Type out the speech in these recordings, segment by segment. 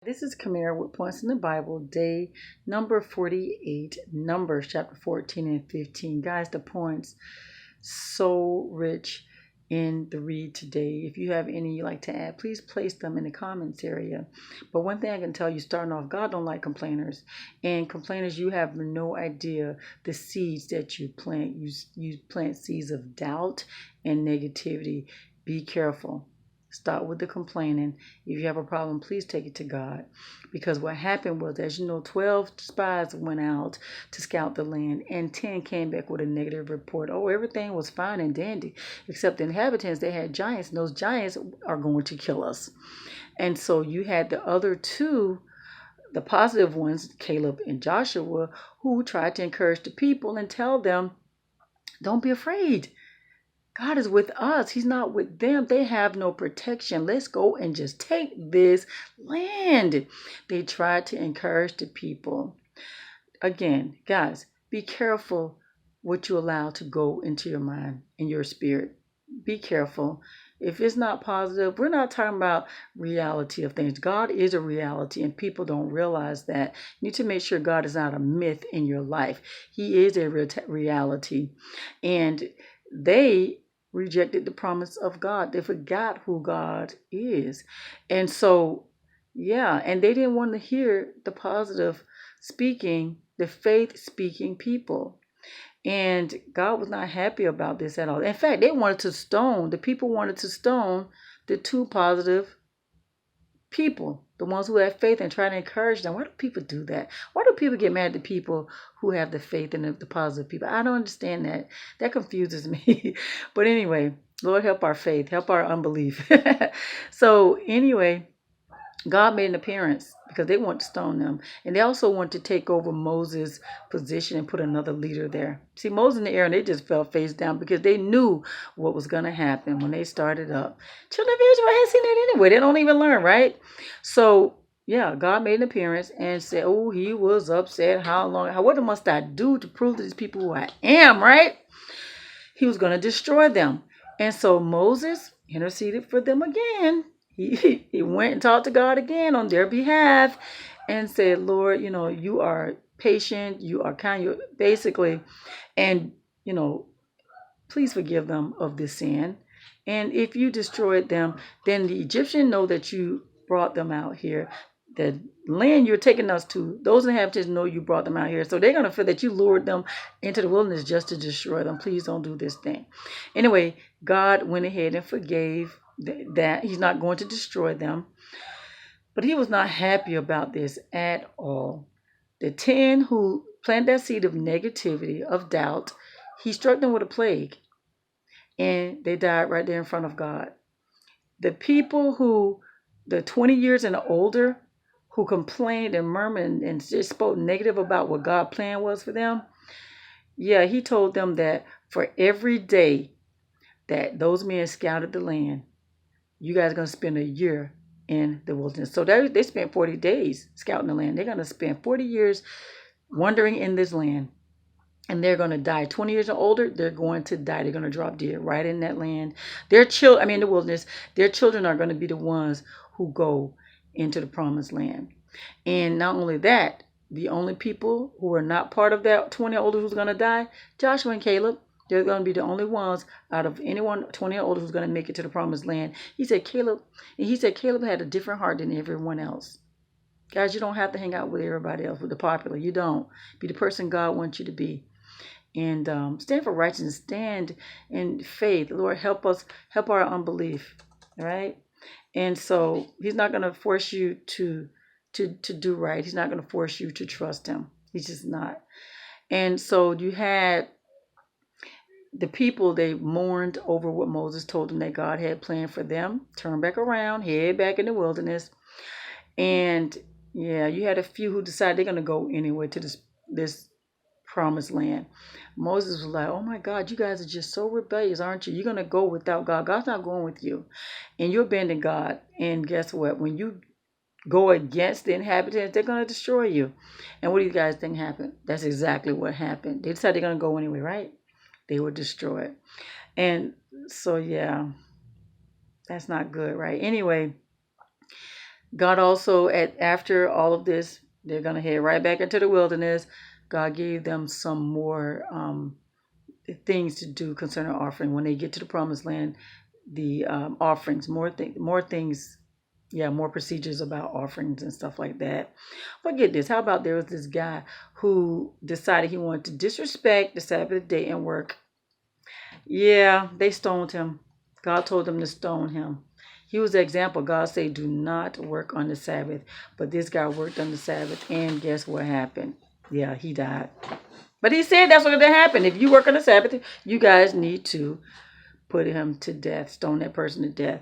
This is Kamera with Points in the Bible, day number 48, Numbers chapter 14 and 15. Guys, the points so rich in the read today. If you have any you'd like to add, please place them in the comments area. But one thing I can tell you, starting off, God don't like complainers. And complainers, you have no idea the seeds that you plant. You plant seeds of doubt and negativity. Be careful. Stop with the complaining. If you have a problem, please take it to God. Because what happened was, as you know, 12 spies went out to scout the land, and 10 came back with a negative report. Oh, everything was fine and dandy, except the inhabitants, they had giants, and those giants are going to kill us. And so you had the other two, the positive ones, Caleb and Joshua, who tried to encourage the people and tell them, don't be afraid. God is with us. He's not with them. They have no protection. Let's go and just take this land. They tried to encourage the people. Again, guys, be careful what you allow to go into your mind and your spirit. Be careful. If it's not positive, we're not talking about reality of things. God is a reality, and people don't realize that. You need to make sure God is not a myth in your life. He is a reality. And they rejected the promise of God. They forgot who God is. And so, yeah, and they didn't want to hear the positive speaking, the faith speaking people. And God was not happy about this at all. In fact, the people wanted to stone the two positive people, the ones who have faith, and try to encourage them. Why do people do that? Why do people get mad at people who have the faith and the positive people? I don't understand that. That confuses me. But anyway, Lord, help our faith, help our unbelief. So anyway, God made an appearance because they want to stone them. And they also want to take over Moses' position and put another leader there. See, Moses and Aaron, they just fell face down because they knew what was going to happen when they started up. Children of Israel had seen it anyway. They don't even learn, right? So, yeah, God made an appearance and said, oh, he was upset. What must I do to prove to these people who I am, right? He was going to destroy them. And so Moses interceded for them again. He went and talked to God again on their behalf and said, Lord, you are patient, you are kind, you basically, and, please forgive them of this sin. And if you destroyed them, then the Egyptians know that you brought them out here. The land you're taking us to, those inhabitants know you brought them out here. So they're going to feel that you lured them into the wilderness just to destroy them. Please don't do this thing. Anyway, God went ahead and forgave that. He's not going to destroy them. But he was not happy about this at all. The 10 who planted that seed of negativity, of doubt, he struck them with a plague. And they died right there in front of God. The people the 20 years and older, who complained and murmured and just spoke negative about what God's plan was for them, yeah, he told them that for every day that those men scouted the land, you guys are going to spend a year in the wilderness. So they spent 40 days scouting the land. They're going to spend 40 years wandering in this land. And they're going to die. 20 years or older, they're going to die. They're going to drop dead right in that land. In the wilderness, their children are going to be the ones who go into the promised land. And not only that, the only people who are not part of that 20 or older who's going to die, Joshua and Caleb, they're going to be the only ones out of anyone 20 or older who's going to make it to the promised land. He said Caleb had a different heart than everyone else. Guys, you don't have to hang out with everybody else, with the popular. You don't. Be the person God wants you to be. And stand for righteousness, stand in faith. Lord, help us, help our unbelief, right? And so he's not going to force you to do right. He's not going to force you to trust him. He's just not. And so you had the people, they mourned over what Moses told them that God had planned for them. Turn back around, head back in the wilderness. And yeah, you had a few who decided they're going to go anyway to this promised land. Moses was like, oh my God, you guys are just so rebellious, aren't you? You're going to go without God. God's not going with you. And you abandon God. And guess what? When you go against the inhabitants, they're going to destroy you. And what do you guys think happened? That's exactly what happened. They decided they're going to go anyway, right? They were destroyed. And so, yeah, that's not good, right? Anyway, God also, after all of this, they're going to head right back into the wilderness. God gave them some more things to do concerning offering. When they get to the promised land, the offerings, more things, yeah, more procedures about offerings and stuff like that. But get this, how about there was this guy who decided he wanted to disrespect the Sabbath day and work. Yeah, they stoned him. God told them to stone him. He was the example. God said, do not work on the Sabbath. But this guy worked on the Sabbath, and guess what happened? Yeah, he died. But he said that's what's going to happen. If you work on the Sabbath, you guys need to put him to death, stone that person to death.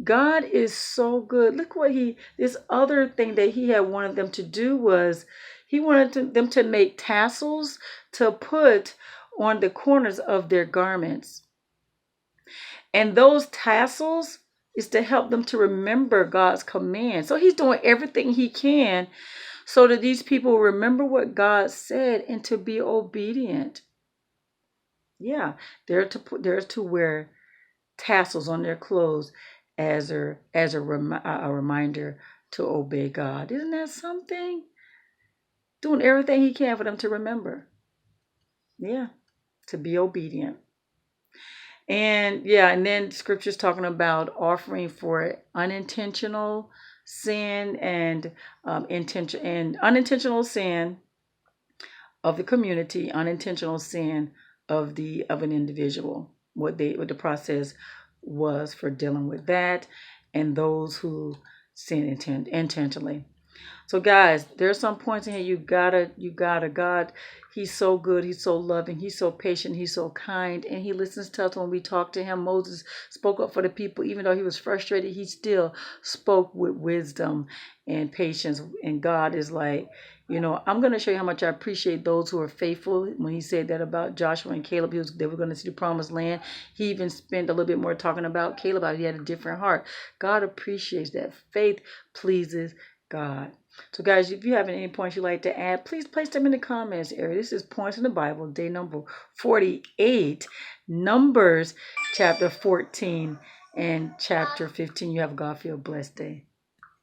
God is so good. Look what this other thing that he had wanted them to do was he wanted them to make tassels to put on the corners of their garments. And those tassels is to help them to remember God's command. So he's doing everything he can so that these people remember what God said and to be obedient. Yeah, they're to wear tassels on their clothes as a reminder to obey God. Isn't that something? Doing everything he can for them to remember. Yeah, to be obedient. And yeah, and then scripture's talking about offering for unintentional sin and unintentional sin of the community, unintentional sin of an individual. What the process was for dealing with that, and those who sin intentionally. So guys, there's some points in here you gotta. God, he's so good, he's so loving, he's so patient, he's so kind, and he listens to us when we talk to him. Moses spoke up for the people, even though he was frustrated, he still spoke with wisdom and patience. And God is like, I'm going to show you how much I appreciate those who are faithful. When he said that about Joshua and Caleb, they were going to see the promised land. He even spent a little bit more talking about Caleb, how he had a different heart. God appreciates that. Faith pleases God. So guys, if you have any points you'd like to add, please place them in the comments area. This is Points in the Bible, day number 48, Numbers chapter 14 and chapter 15. You have a God-filled blessed day.